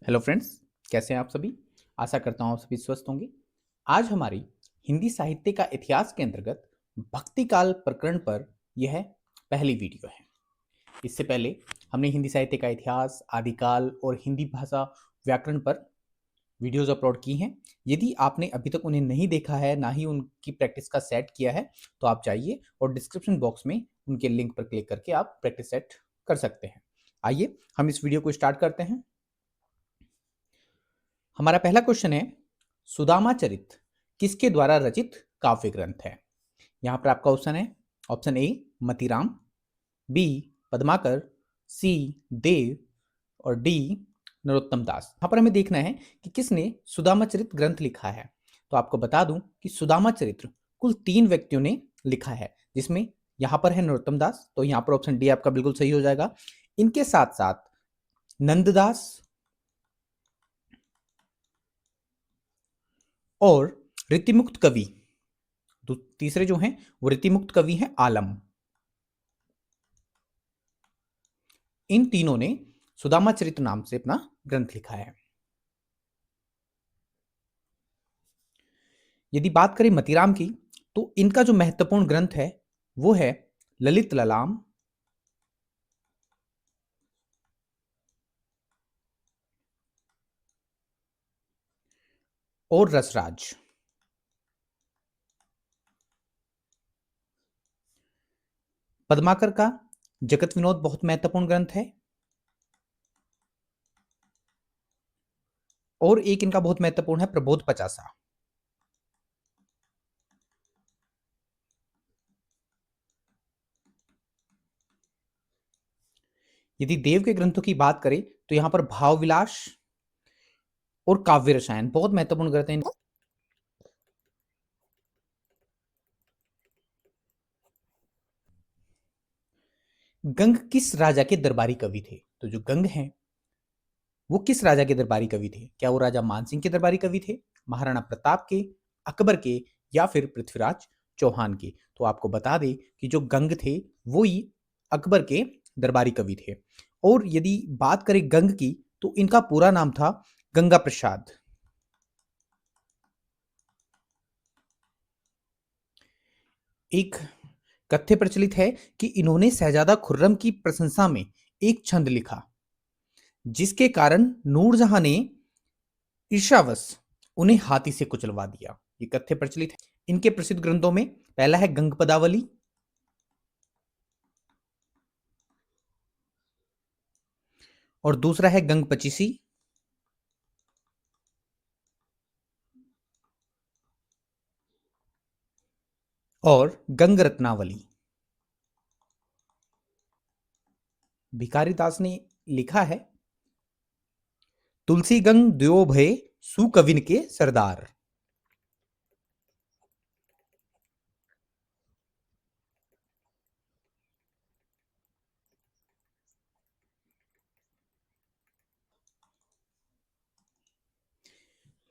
Hello friends, कैसे हैं आप सभी। आशा करता हूँ आप सभी स्वस्थ होंगे। आज हमारी हिंदी साहित्य का इतिहास के अंतर्गत भक्ति काल प्रकरण पर यह पहली वीडियो है। इससे पहले हमने हिंदी साहित्य का इतिहास, आदिकाल और हिंदी भाषा व्याकरण पर वीडियोस अपलोड की हैं। यदि आपने अभी तक उन्हें नहीं देखा है, ना ही उनकी प्रैक्टिस का सेट किया है, तो आप जाइए और डिस्क्रिप्शन बॉक्स में उनके लिंक पर क्लिक करके आप प्रैक्टिस सेट कर सकते हैं। आइए हम इस वीडियो को स्टार्ट करते हैं। हमारा पहला क्वेश्चन है, सुदामा चरित किसके द्वारा रचित काव्य ग्रंथ है। यहां पर आपका ऑप्शन है, option A Matiram, B Padmakar, C Dev और डी नरोत्तम दास। यहां पर हमें देखना है कि किसने सुदामा चरित ग्रंथ लिखा है। तो आपको बता दूं कि सुदामा चरित्र कुल 3 व्यक्तियों ने लिखा है, जिसमें यहां पर है नरोत्तम दास, तो यहां पर ऑप्शन डी आपका बिल्कुल सही हो जाएगा। इनके साथ साथ नंददास और रीतिमुक्त कवि, तीसरे जो हैं वो रीतिमुक्त कवि हैं आलम। इन तीनों ने सुदामा चरित नाम से अपना ग्रंथ लिखा है। यदि बात करें मतीराम की, तो इनका जो महत्वपूर्ण ग्रंथ है वो है ललित ललाम और रसराज। पद्माकर का जगत विनोद बहुत महत्वपूर्ण ग्रंथ है, और एक इनका बहुत महत्वपूर्ण है प्रबोध पचासा। यदि देव के ग्रंथों की बात करें तो यहां पर भाव विलास और काव्य रसायन बहुत महत्वपूर्ण ग्रंथ हैं। गंग किस राजा के दरबारी कवि थे। तो जो गंग हैं वो किस राजा के दरबारी कवि थे। क्या वो राजा मानसिंह के दरबारी कवि थे, महाराणा प्रताप के, अकबर के, या फिर पृथ्वीराज चौहान के। तो आपको बता दें कि जो गंग थे वो ही अकबर के दरबारी कवि थे। और यदि बात करें गंग की, तो इनका पूरा नाम था गंगा प्रसाद। एक कथ्य प्रचलित है कि इन्होंने शहजादा खुर्रम की प्रशंसा में एक छंद लिखा, जिसके कारण नूरजहां ने ईर्ष्यावश उन्हें हाथी से कुचलवा दिया। ये कथ्य प्रचलित है। इनके प्रसिद्ध ग्रंथों में पहला है गंग पदावली, और दूसरा है गंग पचीसी, और गंग रत्नावली। भिखारी दास ने लिखा है, तुलसी गंग द्यो भय सुकविन के सरदार।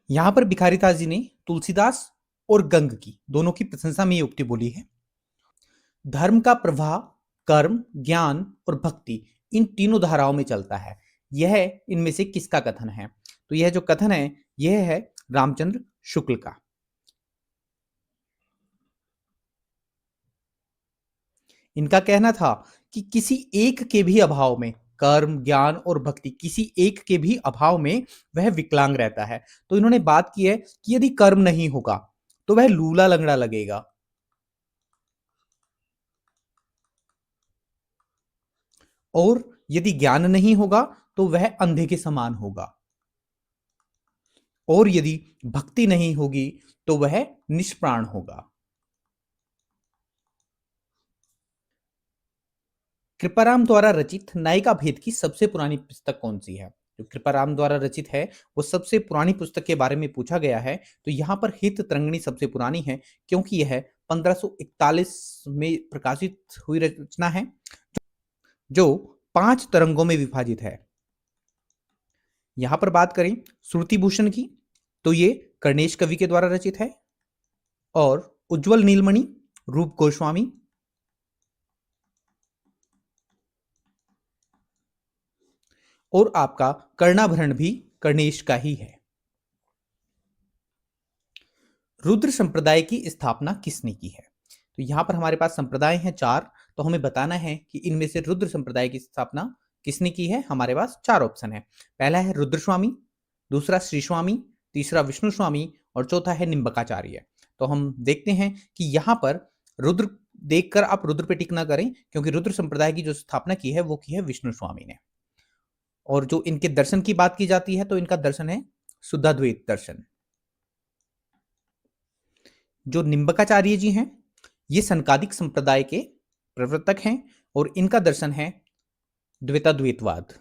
यहां पर भिखारी दास जी ने तुलसीदास और गंग की दोनों की प्रशंसा में ये उक्ति बोली है। धर्म का प्रवाह कर्म, ज्ञान और भक्ति इन तीनों धाराओं में चलता है। यह इनमें से किसका कथन है। तो यह जो कथन है यह है रामचंद्र शुक्ल का। इनका कहना था कि किसी एक के भी अभाव में, कर्म, ज्ञान और भक्ति, किसी एक के भी अभाव में वह विकलांग रहता है। तो इन्होंने बात की है कि यदि कर्म नहीं होगा तो वह लूला लंगड़ा लगेगा, और यदि ज्ञान नहीं होगा तो वह अंधे के समान होगा, और यदि भक्ति नहीं होगी तो वह निष्प्राण होगा। कृपाराम द्वारा रचित नायिका भेद की सबसे पुरानी पुस्तक कौन सी है। जो कृपाराम द्वारा रचित है वो सबसे पुरानी पुस्तक के बारे में पूछा गया है, तो यहां पर हित तरंगिणी सबसे पुरानी है, क्योंकि यह 1541 में प्रकाशित हुई रचना है, जो 5 तरंगों में विभाजित है। यहां पर बात करें श्रुति भूषण की, तो ये कर्णेश कवि के द्वारा रचित है, और उज्जवल नीलमणि रूप गोस्वामी, और आपका कर्णाभरण भी कर्णेश का ही है। रुद्र संप्रदाय की स्थापना किसने की है? तो यहां पर हमारे पास संप्रदाय हैं 4, तो हमें बताना है कि इनमें से रुद्र संप्रदाय की स्थापना किसने की है। हमारे पास 4 ऑप्शन है। पहला है रुद्र स्वामी, दूसरा श्री स्वामी, तीसरा विष्णु स्वामी और चौथा है निम्बकाचार्य। तो हम देखते हैं कि यहां पर रुद्र देखकर आप रुद्र पे टिक ना करें, क्योंकि रुद्र संप्रदाय की जो स्थापना की है वो की है विष्णु स्वामी ने। और जो इनके दर्शन की बात की जाती है तो इनका दर्शन है शुद्धाद्वैत दर्शन। जो निम्बकाचार्य जी हैं ये सनकादिक संप्रदाय के प्रवर्तक हैं और इनका दर्शन है द्वैताद्वैतवाद।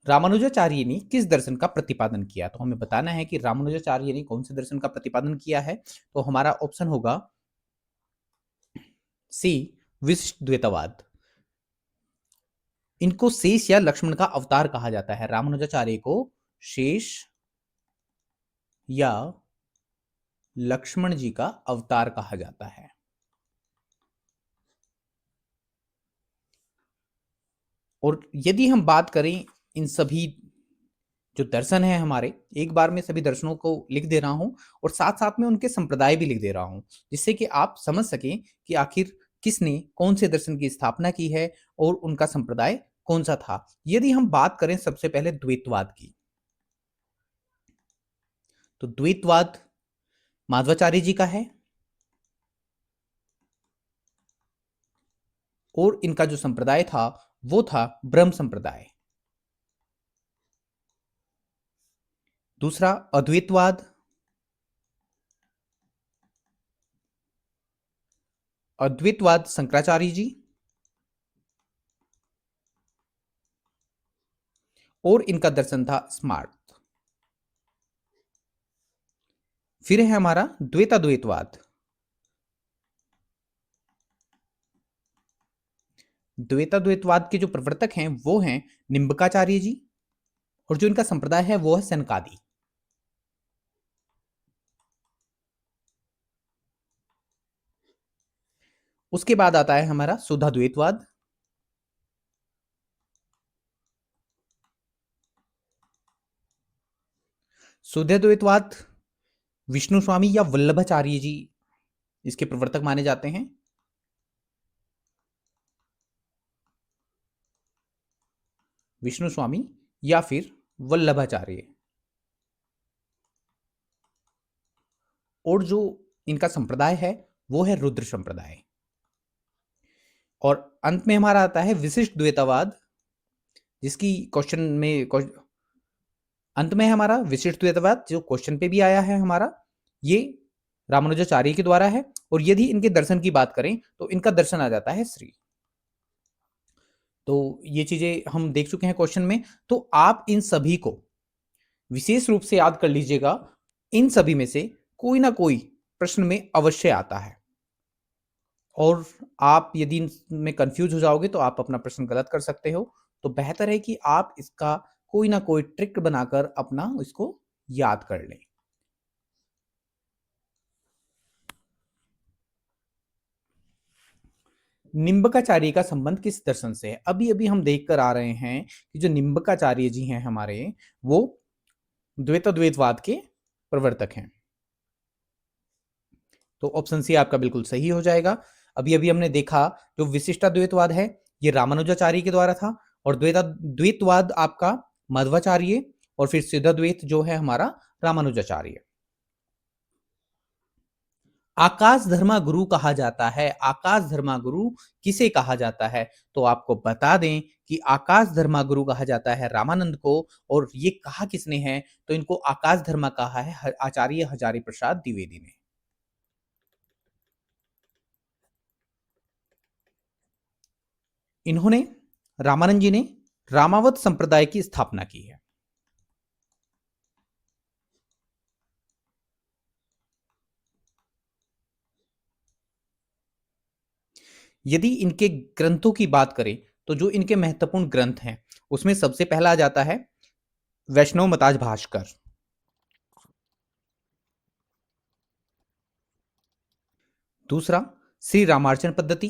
रामानुजाचार्य ने किस दर्शन का प्रतिपादन किया? तो हमें बताना है कि रामानुजाचार्य ने कौन से दर्शन का प्रतिपादन किया है। तो हमारा ऑप्शन होगा सी, विशिष्ट द्वैतवाद। इनको शेष या लक्ष्मण का अवतार कहा जाता है। रामानुजाचार्य को शेष या लक्ष्मण जी का अवतार कहा जाता है। और यदि हम बात करें इन सभी जो दर्शन है हमारे, एक बार में सभी दर्शनों को लिख दे रहा हूं और साथ साथ में उनके संप्रदाय भी लिख दे रहा हूं, जिससे कि आप समझ सकें कि आखिर किसने कौन से दर्शन की स्थापना की है और उनका संप्रदाय कौन सा था। यदि हम बात करें सबसे पहले द्वैतवाद की, तो द्वैतवाद माध्वाचार्य जी का है और इनका जो संप्रदाय था वो था ब्रह्म संप्रदाय। दूसरा अद्वैतवाद, अद्वैतवाद शंकराचार्य जी और इनका दर्शन था स्मार्त। फिर है हमारा द्वैताद्वैतवाद। द्वैताद्वैतवाद के जो प्रवर्तक हैं वो हैं निम्बकाचार्य जी और जो इनका संप्रदाय है वो है सनकादि। उसके बाद आता है हमारा शुद्धाद्वैतवाद। शुद्धाद्वैतवाद विष्णु स्वामी या वल्लभाचार्य जी इसके प्रवर्तक माने जाते हैं। विष्णु स्वामी या फिर वल्लभाचार्य। और जो इनका संप्रदाय है वो है रुद्र संप्रदाय। और अंत में हमारा आता है विशिष्ट द्वैतवाद, जिसकी क्वेश्चन में अंत में हमारा विशिष्ट द्वैतवाद जो क्वेश्चन पे भी आया है हमारा, ये रामानुजाचार्य के द्वारा है। और यदि इनके दर्शन की बात करें तो इनका दर्शन आ जाता है श्री। तो ये चीजें हम देख चुके हैं क्वेश्चन में। तो आप इन सभी को विशेष रूप से याद कर लीजिएगा, इन सभी में से कोई ना कोई प्रश्न में अवश्य आता है। और आप यदि इनमें कंफ्यूज हो जाओगे तो आप अपना प्रश्न गलत कर सकते हो। तो बेहतर है कि आप इसका कोई ना कोई ट्रिक बनाकर अपना इसको याद कर लें। निम्बकाचार्य का संबंध किस दर्शन से है? अभी अभी हम देख कर आ रहे हैं कि जो निम्बकाचार्य जी हैं हमारे, वो द्वैताद्वैतवाद के प्रवर्तक हैं। तो ऑप्शन सी आपका बिल्कुल सही हो जाएगा। अभी अभी हमने देखा जो विशिष्टाद्वैतवाद है ये रामानुजाचार्य के द्वारा था और द्वैतवाद आपका मध्वाचार्य और फिर सिद्धाद्वैत जो है हमारा रामानुजाचार्य। आकाश धर्मा गुरु कहा जाता है। आकाश धर्मा गुरु किसे कहा जाता है? तो आपको बता दें कि आकाश धर्मा गुरु कहा जाता है रामानंद को। और ये कहा किसने है? तो इनको आकाश धर्मा कहा है आचार्य हजारी प्रसाद द्विवेदी ने। इन्होंने रामानंद जी ने रामावत संप्रदाय की स्थापना की है। यदि इनके ग्रंथों की बात करें तो जो इनके महत्वपूर्ण ग्रंथ हैं उसमें सबसे पहला आ जाता है वैष्णव मताज भास्कर, दूसरा श्री रामार्चन पद्धति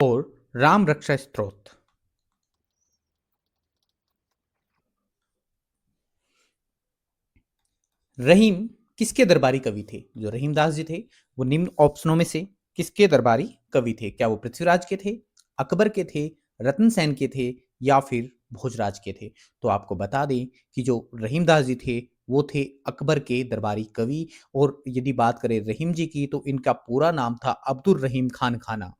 और राम रक्षा स्तोत्र। रहीम किसके दरबारी कवि थे? जो रहीमदास जी थे वो निम्न ऑप्शनों में से किसके दरबारी कवि थे? क्या वो पृथ्वीराज के थे, अकबर के थे, रतन सेन के थे या फिर भोजराज के थे? तो आपको बता दें कि जो रहीमदास जी थे वो थे अकबर के दरबारी कवि। और यदि बात करें रहीम जी की तो इनका पूरा नाम था अब्दुल रहीम खान खाना।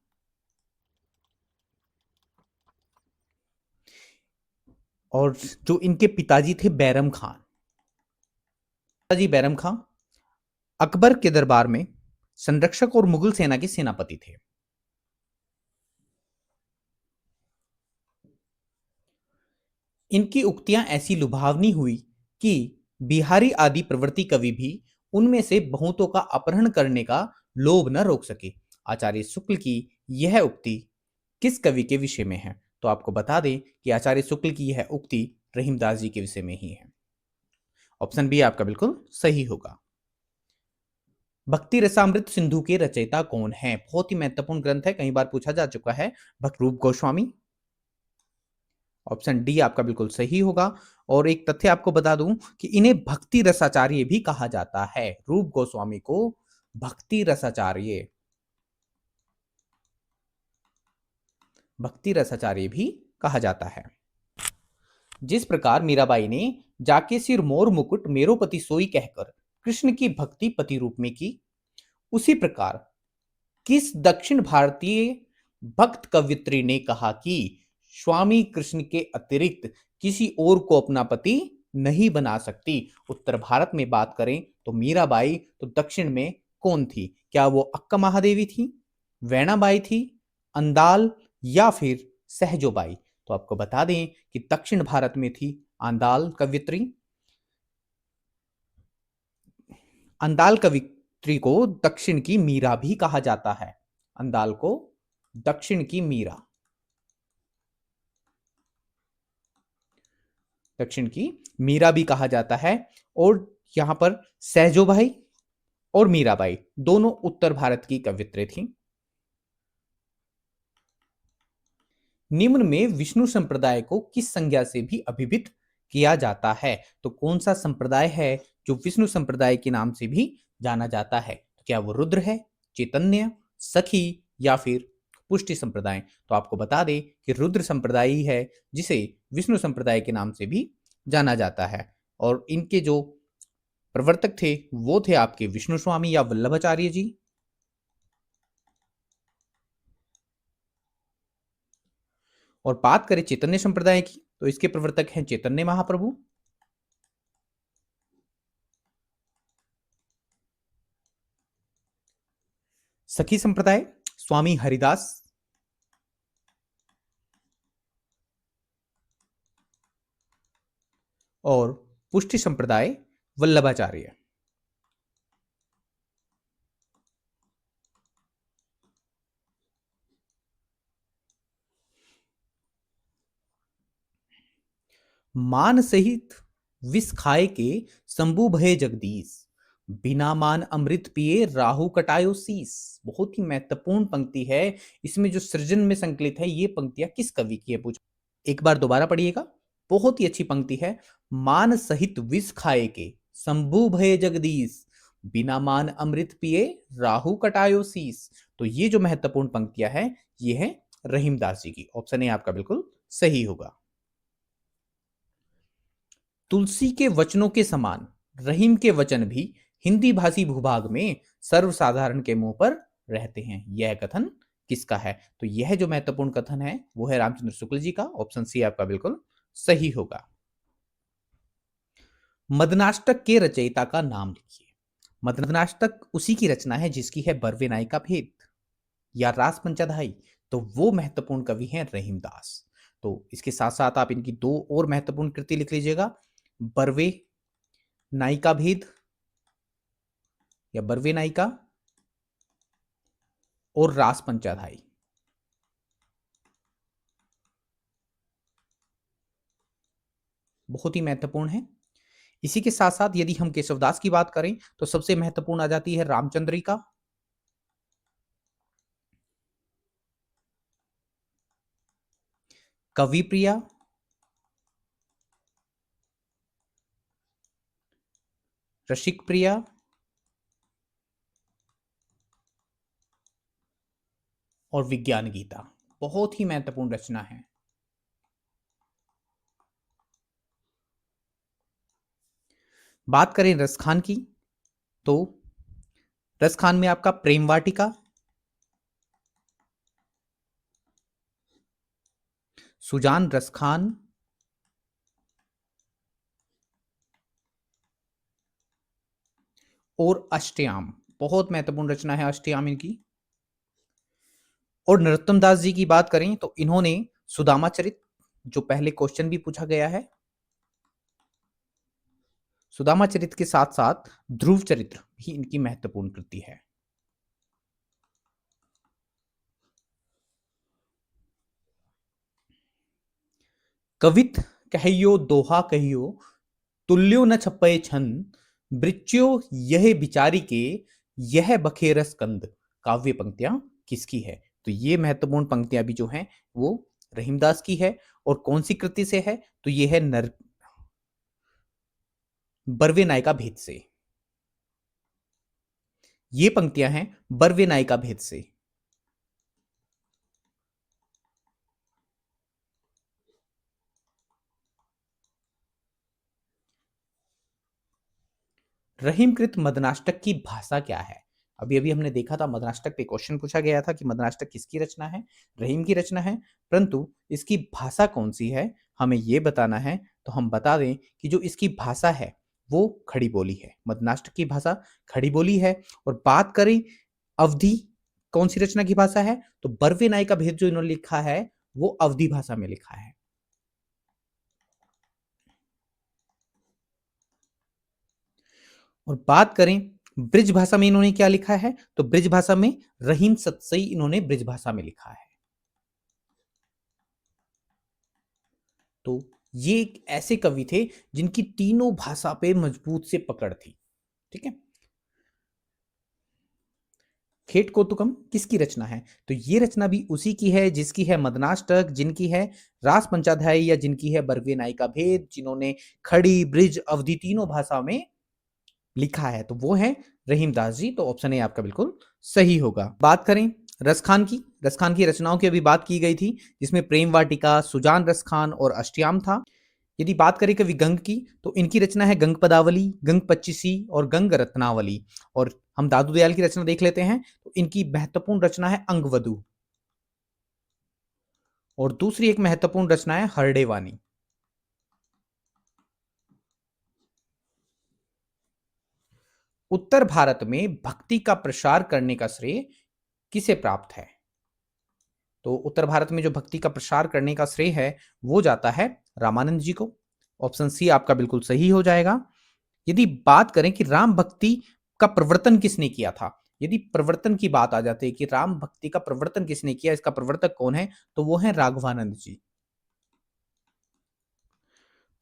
और जो इनके पिताजी थे बैरम खान, पिताजी बैरम खान अकबर के दरबार में संरक्षक और मुगल सेना के सेनापति थे। इनकी उक्तियां ऐसी लुभावनी हुई कि बिहारी आदि प्रवृत्ति कवि भी उनमें से बहुतों का अपहरण करने का लोभ न रोक सके। आचार्य शुक्ल की यह उक्ति किस कवि के विषय में है? तो आपको बता दें कि आचार्य शुक्ल की यह उक्ति रहीमदास जी के विषय में ही है। ऑप्शन बी आपका बिल्कुल सही होगा। भक्ति रसामृत सिंधु के रचयिता कौन है? बहुत ही महत्वपूर्ण ग्रंथ है, कई बार पूछा जा चुका है। भक्त रूप गोस्वामी। ऑप्शन डी आपका बिल्कुल सही होगा। और एक तथ्य आपको बता दूं कि इन्हें भक्ति रसाचार्य भी कहा जाता है। रूप गोस्वामी को भक्ति रसाचार्य, भक्ति रसाचार्य भी कहा जाता है। जिस प्रकार मीराबाई ने जाके सिर मोर मुकुट मेरो पति सोई कहकर कृष्ण की भक्ति पति रूप में की, उसी प्रकार किस दक्षिण भारतीय भक्त कवित्री ने कहा कि स्वामी कृष्ण के अतिरिक्त किसी और को अपना पति नहीं बना सकती? उत्तर भारत में बात करें तो मीराबाई, तो दक्षिण में कौन थी? क्या वो अक्का महादेवी थी, वैणाबाई थी, अंदाल या फिर सहजोबाई? तो आपको बता दें कि दक्षिण भारत में थी अंदाल कवित्री। अंदाल कवित्री को दक्षिण की मीरा भी कहा जाता है। अंदाल को दक्षिण की मीरा, दक्षिण की मीरा भी कहा जाता है। और यहां पर सहजोबाई और मीराबाई दोनों उत्तर भारत की कवित्री थी। निम्न में विष्णु संप्रदाय को किस संज्ञा से भी अभिहित किया जाता है? तो कौन सा संप्रदाय है जो विष्णु संप्रदाय के नाम से भी जाना जाता है? क्या वो रुद्र है, चैतन्य, सखी या फिर पुष्टि संप्रदाय? तो आपको बता दें कि रुद्र संप्रदाय ही है जिसे विष्णु संप्रदाय के नाम से भी जाना जाता है। और इनके जो प्रवर्तक थे वो थे आपके विष्णु स्वामी या वल्लभाचार्य जी। और बात करें चैतन्य संप्रदाय की तो इसके प्रवर्तक हैं चैतन्य महाप्रभु। सखी संप्रदाय स्वामी हरिदास। और पुष्टि संप्रदाय वल्लभाचार्य। मान सहित विष खाए के शंभु भये जगदीश, बिना मान अमृत पिए राहु कटायो शीस। बहुत ही महत्वपूर्ण पंक्ति है। इसमें जो सृजन में संकलित है ये पंक्तियां किस कवि की है पूछा, एक बार दोबारा पढ़िएगा। बहुत ही अच्छी पंक्ति है। मान सहित विष खाए के शंभु भये जगदीश, बिना मान अमृत पिए राहु कटायो शीस। तो ये जो महत्वपूर्ण पंक्तियां है ये है रहीमदास जी की। ऑप्शन ए आपका बिल्कुल सही होगा। तुलसी के वचनों के समान रहीम के वचन भी हिंदी भाषी भूभाग में सर्वसाधारण के मुंह पर रहते हैं। यह कथन किसका है? तो यह जो महत्वपूर्ण कथन है वो है रामचंद्र शुक्ल जी का। ऑप्शन सी आपका बिल्कुल सही होगा। मदनाष्टक के रचयिता का नाम लिखिए। मदनाष्टक उसी की रचना है जिसकी है बरवे नायिका भेद या रास पंचाधाई। तो वो महत्वपूर्ण कवि हैं रहीमदास। तो इसके साथ साथ आप इनकी दो और महत्वपूर्ण कृति लिख लीजिएगा, बरवे नायिका भेद या बरवे नायिका और रास पंचाधाई। बहुत ही महत्वपूर्ण है। इसी के साथ साथ यदि हम केशवदास की बात करें तो सबसे महत्वपूर्ण आ जाती है रामचंद्रिका, कवि प्रिया, रसिक प्रिया और विज्ञान गीता। बहुत ही महत्वपूर्ण रचना है। बात करें रसखान की तो रसखान में आपका प्रेम वाटिका, सुजान रसखान और अष्टयाम, बहुत महत्वपूर्ण रचना है अष्टयाम इनकी। और नरोत्तम दास जी की बात करें तो इन्होंने सुदामा चरित, जो पहले क्वेश्चन भी पूछा गया है, सुदामा चरित के साथ साथ ध्रुव चरित्र भी इनकी महत्वपूर्ण कृति है। कवित कहियो दोहा कहियो, तुल्यो न छपय छन, बृच्यो यह बिचारी के, यह बखेरस कंद। काव्य पंक्तियां किसकी है? तो ये महत्वपूर्ण पंक्तियां भी जो हैं वो रहीमदास की है। और कौन सी कृति से है? तो ये है नर बर्वे नायिका भेद से। ये पंक्तियां हैं बर्वे नायिका भेद से। रहीमकृत मदनाष्टक की भाषा क्या है? अभी अभी हमने देखा था मदनाष्टक पे क्वेश्चन पूछा गया था कि मदनाष्टक किसकी रचना है? रहीम की रचना है। परंतु इसकी भाषा कौन सी है हमें यह बताना है। तो हम बता दें कि जो इसकी भाषा है वो खड़ी बोली है। मदनाष्टक की भाषा खड़ी बोली है। और बात करें अवधि कौन सी रचना की भाषा है, तो बर्वे नायिका भेद जो इन्होंने लिखा है वो अवधि भाषा में लिखा है। और बात करें ब्रिज भाषा में इन्होंने क्या लिखा है, तो ब्रिज भाषा में रहीम सतसई इन्होंने ब्रिज भाषा में लिखा है। तो ये एक ऐसे कवि थे जिनकी तीनों भाषा पे मजबूत से पकड़ थी। ठीक है। खेट कौतुकम किसकी रचना है? तो ये रचना भी उसी की है जिसकी है मदनाष्टक, जिनकी है रास पंचाध्यायी या जिनकी है बर्वे नायिका भेद, जिन्होंने खड़ी ब्रिज अवधि तीनों भाषा में लिखा है। तो वो है रहीमदास जी। तो ऑप्शन ए आपका बिल्कुल सही होगा। बात करें रसखान की, रसखान की रचनाओं की अभी बात की गई थी जिसमें प्रेम वाटिका, सुजान रसखान और अष्टयाम था। यदि बात करें कवि गंग की तो इनकी रचना है गंग पदावली, गंग पच्चीसी और गंग रत्नावली। और हम दादू दयाल की रचना देख लेते हैं तो इनकी महत्वपूर्ण रचना है अंगवधु। और दूसरी एक महत्वपूर्ण रचना है हरडेवानी। उत्तर भारत में भक्ति का प्रसार करने का श्रेय किसे प्राप्त है? तो उत्तर भारत में जो भक्ति का प्रसार करने का श्रेय है वो जाता है रामानंद जी को। ऑप्शन सी आपका बिल्कुल सही हो जाएगा। यदि बात करें कि राम भक्ति का प्रवर्तन किसने किया था, यदि प्रवर्तन की बात आ जाती है कि राम भक्ति का प्रवर्तन किसने किया, इसका प्रवर्तक कौन है, तो वो है राघवानंद जी।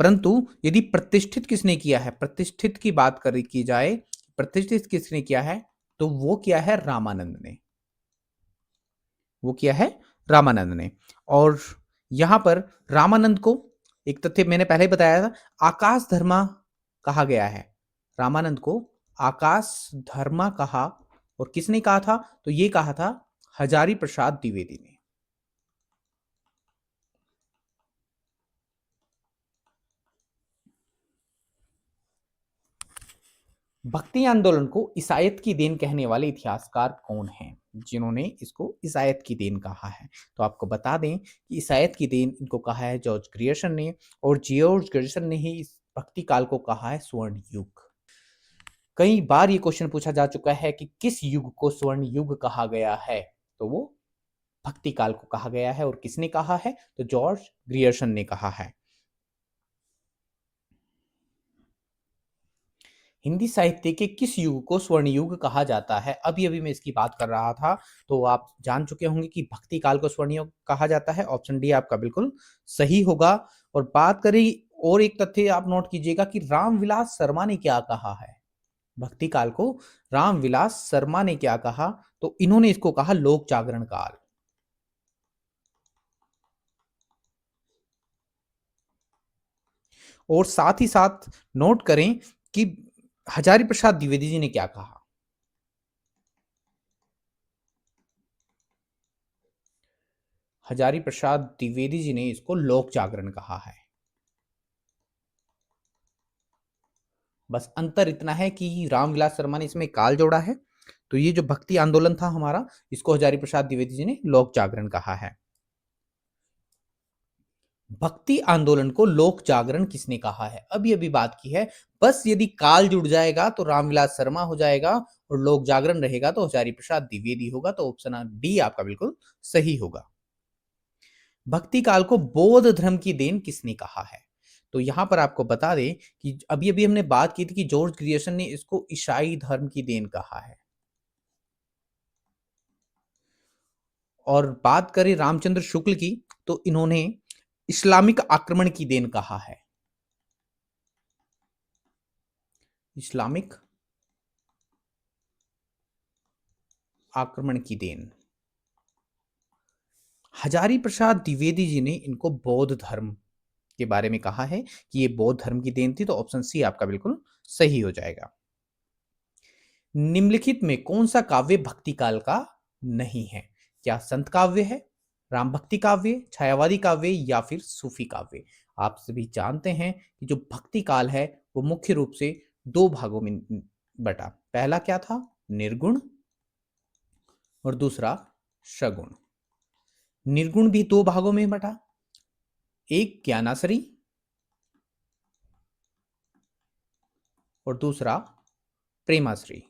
परंतु यदि प्रतिष्ठित किसने किया है, प्रतिष्ठित की बात करी की जाए, प्रतिष्ठित किसने किया है, तो वो किया है रामानंद ने। वो किया है रामानंद ने। और यहां पर रामानंद को एक तथ्य मैंने पहले ही बताया था, आकाश धर्मा कहा गया है। रामानंद को आकाश धर्मा कहा। और किसने कहा था, तो ये कहा था हजारी प्रसाद द्विवेदी ने। भक्ति आंदोलन को ईसाइत की देन कहने वाले इतिहासकार कौन हैं जिन्होंने इसको ईसाइत की देन कहा है? तो आपको बता दें कि ईसाइत की देन इनको कहा है जॉर्ज ग्रियर्सन ने। और जॉर्ज ग्रियर्सन ने ही इस भक्ति काल को कहा है स्वर्ण युग। कई बार ये क्वेश्चन पूछा जा चुका है कि किस युग को स्वर्ण युग कहा गया है, तो वो भक्ति काल को कहा गया है। और किसने कहा है, तो जॉर्ज ग्रियर्सन ने कहा है। हिंदी साहित्य के किस युग को स्वर्ण युग कहा जाता है? अभी अभी मैं इसकी बात कर रहा था तो आप जान चुके होंगे कि भक्ति काल को स्वर्ण युग कहा जाता है। ऑप्शन डी आपका बिल्कुल सही होगा। और बात करें और एक तथ्य आप नोट कीजिएगा कि रामविलास शर्मा ने क्या कहा है। भक्ति काल को रामविलास शर्मा ने क्या कहा, तो इन्होंने इसको कहा लोक जागरण काल। और साथ ही साथ नोट करें कि हजारी प्रसाद द्विवेदी जी ने क्या कहा। हजारी प्रसाद द्विवेदी जी ने इसको लोक जागरण कहा है। बस अंतर इतना है कि रामविलास शर्मा ने इसमें काल जोड़ा है, तो ये जो भक्ति आंदोलन था हमारा, इसको हजारी प्रसाद द्विवेदी जी ने लोक जागरण कहा है। भक्ति आंदोलन को लोक जागरण किसने कहा है, अभी अभी बात की है। बस यदि काल जुड़ जाएगा तो रामविलास शर्मा हो जाएगा, और लोक जागरण रहेगा तो हजारी प्रसाद द्विवेदी होगा। तो ऑप्शन डी आपका बिल्कुल सही होगा। भक्ति काल को बौद्ध धर्म की देन किसने कहा है, तो यहां पर आपको बता दें कि अभी अभी हमने बात की थी कि जॉर्ज ग्रियर्सन ने इसको ईसाई धर्म की देन कहा है। और बात करें रामचंद्र शुक्ल की, तो इन्होंने इस्लामिक आक्रमण की देन कहा है। इस्लामिक आक्रमण की देन। हजारी प्रसाद द्विवेदी जी ने इनको बौद्ध धर्म के बारे में कहा है कि ये बौद्ध धर्म की देन थी। तो ऑप्शन सी आपका बिल्कुल सही हो जाएगा। निम्नलिखित में कौन सा काव्य भक्ति काल का नहीं है? क्या संत काव्य है, राम भक्ति काव्य, छायावादी काव्य या फिर सूफी काव्य? आप सभी जानते हैं कि जो भक्ति काल है वो मुख्य रूप से दो भागों में बटा। पहला क्या था? निर्गुण, और दूसरा सगुण। निर्गुण भी दो भागों में बटा, एक ज्ञानाश्री और दूसरा प्रेमाश्री।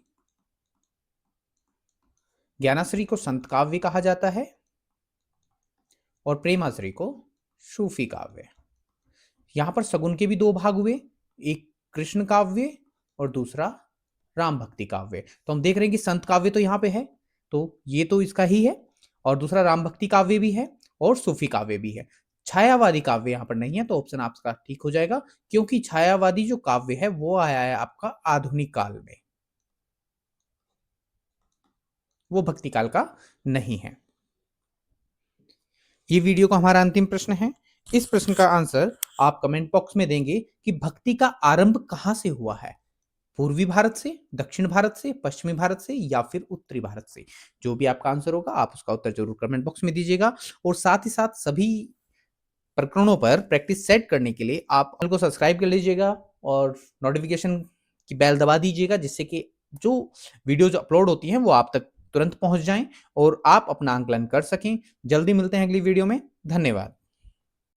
ज्ञानाश्री को संत काव्य कहा जाता है और प्रेमाश्री को सूफी काव्य। यहां पर सगुन के भी दो भाग हुए, एक कृष्ण काव्य और दूसरा राम भक्ति काव्य। तो हम देख रहे हैं कि संत काव्य तो यहां पे है, तो ये तो इसका ही है, और दूसरा राम भक्ति काव्य भी है और सूफी काव्य भी है। छायावादी काव्य यहां पर नहीं है, तो ऑप्शन आपका ठीक हो जाएगा, क्योंकि छायावादी जो काव्य है वो आया है आपका आधुनिक काल में, वो भक्ति काल का नहीं है। ये वीडियो का हमारा अंतिम प्रश्न है। इस प्रश्न का आंसर आप कमेंट बॉक्स में देंगे कि भक्ति का आरंभ कहां से हुआ है, पूर्वी भारत से, दक्षिण भारत से, पश्चिमी भारत से या फिर उत्तरी भारत से। जो भी आपका आंसर होगा आप उसका उत्तर जरूर कमेंट बॉक्स में दीजिएगा। और साथ ही साथ सभी प्रकरणों पर प्रैक्टिस सेट करने के लिए आप चैनल को सब्सक्राइब कर लीजिएगा और नोटिफिकेशन की बेल दबा दीजिएगा, जिससे कि जो वीडियोज अपलोड होती हैं वो आप तक तुरंत पहुंच जाएं और आप अपना आंकलन कर सकें। जल्दी मिलते हैं अगली वीडियो में। धन्यवाद।